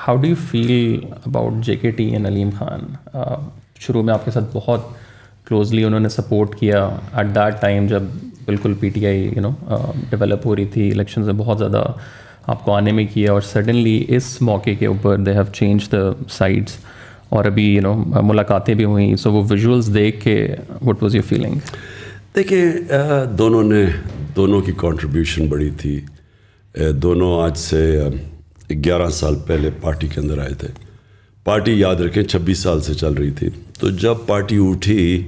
How do you feel about JKT and Aleem Khan? شروع میں آپ کے ساتھ بہت کلوزلی انہوں نے سپورٹ کیا ایٹ دیٹ ٹائم جب بالکل PTI ڈیولپ ہو رہی تھی، الیکشنز میں بہت زیادہ آپ کو آنے میں کیا، اور سڈنلی اس موقع کے اوپر they have change the sides, اور ابھی ملاقاتیں بھی ہوئیں، سو وہ ویژولس دیکھ کے وٹ واز یور فیلنگ؟ دیکھیں، دونوں کی کنٹریبیوشن بڑی تھی. دونوں آج سے 11 سال پہلے پارٹی کے اندر آئے تھے. پارٹی یاد رکھیں 26 سال سے چل رہی تھی. تو جب پارٹی اٹھی،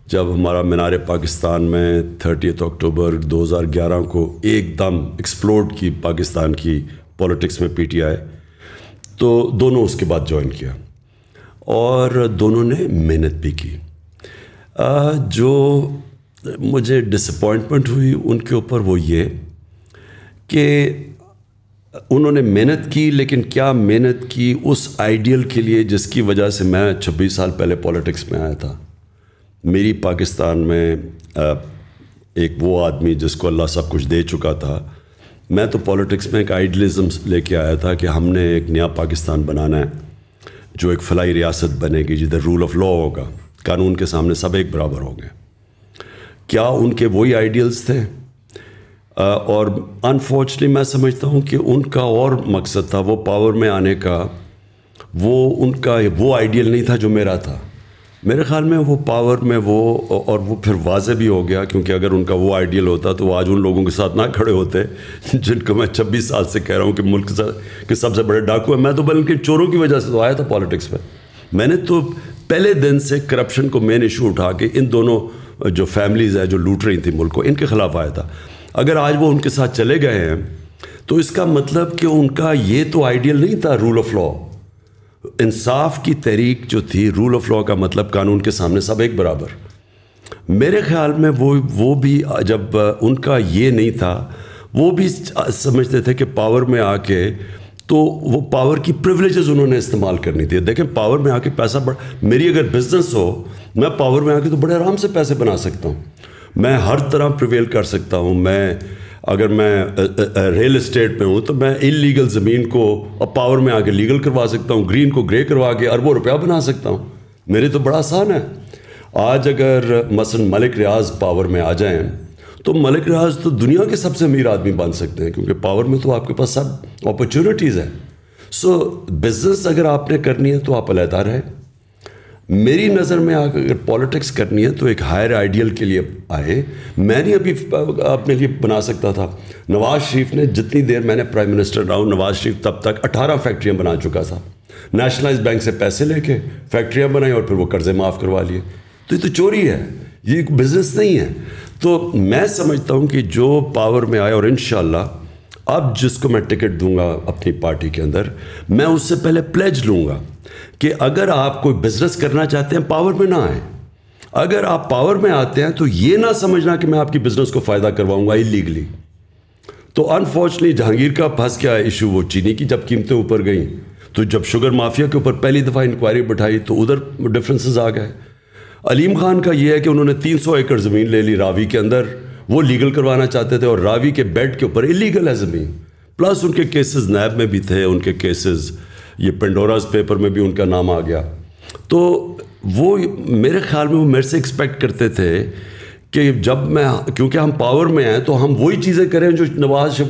جب ہمارا مینار پاکستان میں 30 اکتوبر 2011 کو ایک دم ایکسپلوڈ کی پاکستان کی پولیٹکس میں PTI، تو دونوں اس کے بعد جوائن کیا اور دونوں نے محنت بھی کی. جو مجھے ڈس اپوائنٹمنٹ ہوئی ان کے اوپر وہ یہ کہ انہوں نے محنت کی، لیکن کیا محنت کی اس آئیڈیل کے لیے جس کی وجہ سے میں 26 سال پہلے پولیٹکس میں آیا تھا. میری پاکستان میں ایک وہ آدمی جس کو اللہ سب کچھ دے چکا تھا، میں تو پولیٹکس میں ایک آئیڈیلزم لے کے آیا تھا کہ ہم نے ایک نیا پاکستان بنانا ہے جو ایک فلاحی ریاست بنے گی، جدھر رول آف لا ہوگا، قانون کے سامنے سب ایک برابر ہوں گے. کیا ان کے وہی آئیڈیلز تھے؟ اور انفارچونیٹلی میں سمجھتا ہوں کہ ان کا اور مقصد تھا وہ پاور میں آنے کا، وہ ان کا وہ آئیڈیل نہیں تھا جو میرا تھا. میرے خیال میں وہ پاور میں اور وہ پھر واضح بھی ہو گیا، کیونکہ اگر ان کا وہ آئیڈیل ہوتا تو وہ آج ان لوگوں کے ساتھ نہ کھڑے ہوتے جن کو میں 26 سال سے کہہ رہا ہوں کہ ملک کے سب سے بڑے ڈاکو ہیں. میں تو بلکہ چوروں کی وجہ سے تو آیا تھا پالیٹکس میں. میں نے تو پہلے دن سے کرپشن کو مین ایشو اٹھا کے ان دونوں جو فیملیز ہیں جو لوٹ رہی تھیں ملک کو، ان کے خلاف آیا تھا. اگر آج وہ ان کے ساتھ چلے گئے ہیں تو اس کا مطلب کہ ان کا یہ تو آئیڈیل نہیں تھا رول آف لا. انصاف کی تحریک جو تھی، رول آف لا کا مطلب قانون کے سامنے سب ایک برابر. میرے خیال میں وہ بھی جب ان کا یہ نہیں تھا، وہ بھی سمجھتے تھے کہ پاور میں آ کے تو وہ پاور کی پریولیجز انہوں نے استعمال کرنی تھی. دیکھیں، پاور میں آ کے پیسہ میری اگر بزنس ہو، میں پاور میں آ کے تو بڑے آرام سے پیسے بنا سکتا ہوں، میں ہر طرح پریویل کر سکتا ہوں. اگر میں ریل اسٹیٹ میں ہوں تو میں انلیگل زمین کو پاور میں آ کے لیگل کروا سکتا ہوں، گرین کو گرے کروا کے اربوں روپیہ بنا سکتا ہوں. میرے تو بڑا آسان ہے. آج اگر مثلا ملک ریاض پاور میں آ جائیں تو ملک ریاض تو دنیا کے سب سے امیر آدمی بن سکتے ہیں، کیونکہ پاور میں تو آپ کے پاس سب اپرچونیٹیز ہیں. سو بزنس اگر آپ نے کرنی ہے تو آپ علیحدہ رہیں. میری نظر میں اگر پولیٹکس کرنی ہے تو ایک ہائر آئیڈیل کے لیے آئے. میں نہیں ابھی اپنے لیے بنا سکتا تھا. نواز شریف نے جتنی دیر میں نے پرائم منسٹر رہا ہوں، نواز شریف تب تک 18 فیکٹریاں بنا چکا تھا. نیشنلائز بینک سے پیسے لے کے فیکٹریاں بنائیں اور پھر وہ قرضے معاف کروا لیے. تو یہ تو چوری ہے، یہ بزنس نہیں ہے. تو میں سمجھتا ہوں کہ جو پاور میں آئے، اور انشاءاللہ اب جس کو میں ٹکٹ دوں گا اپنی پارٹی کے اندر، میں اس سے پہلے پلیج لوں گا کہ اگر آپ کوئی بزنس کرنا چاہتے ہیں پاور میں نہ آئیں. اگر آپ پاور میں آتے ہیں تو یہ نہ سمجھنا کہ میں آپ کی بزنس کو فائدہ کرواؤں گا اللیگلی. تو انفارچونیٹلی جہانگیر کا پھنس گیا ایشو وہ چینی کی، جب قیمتیں اوپر گئیں تو جب شوگر مافیا کے اوپر پہلی دفعہ انکوائری بٹھائی تو ادھر ڈفرینسز آ گئے. علیم خان کا یہ ہے کہ انہوں نے 300 ایکڑ زمین لے لی راوی کے اندر، وہ لیگل کروانا چاہتے تھے، اور راوی کے بیڈ کے اوپر اللیگل ہے زمین. پلس ان کے کیسز نیب میں بھی تھے، ان کے کیسز یہ پینڈوراز پیپر میں بھی ان کا نام آ گیا. تو وہ میرے خیال میں وہ میرے سے ایکسپیکٹ کرتے تھے کہ جب میں، کیونکہ ہم پاور میں ہیں تو ہم وہی چیزیں کریں جو نواز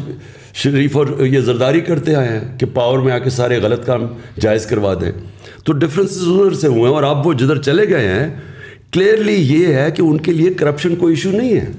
شریف اور یہ زرداری کرتے آئے ہیں کہ پاور میں آ کے سارے غلط کام جائز کروا دیں. تو ڈفرینسز ادھر سے ہوئے ہیں، اور اب وہ جدھر چلے گئے ہیں کلیئرلی یہ ہے کہ ان کے لیے کرپشن کوئی ایشو نہیں ہے.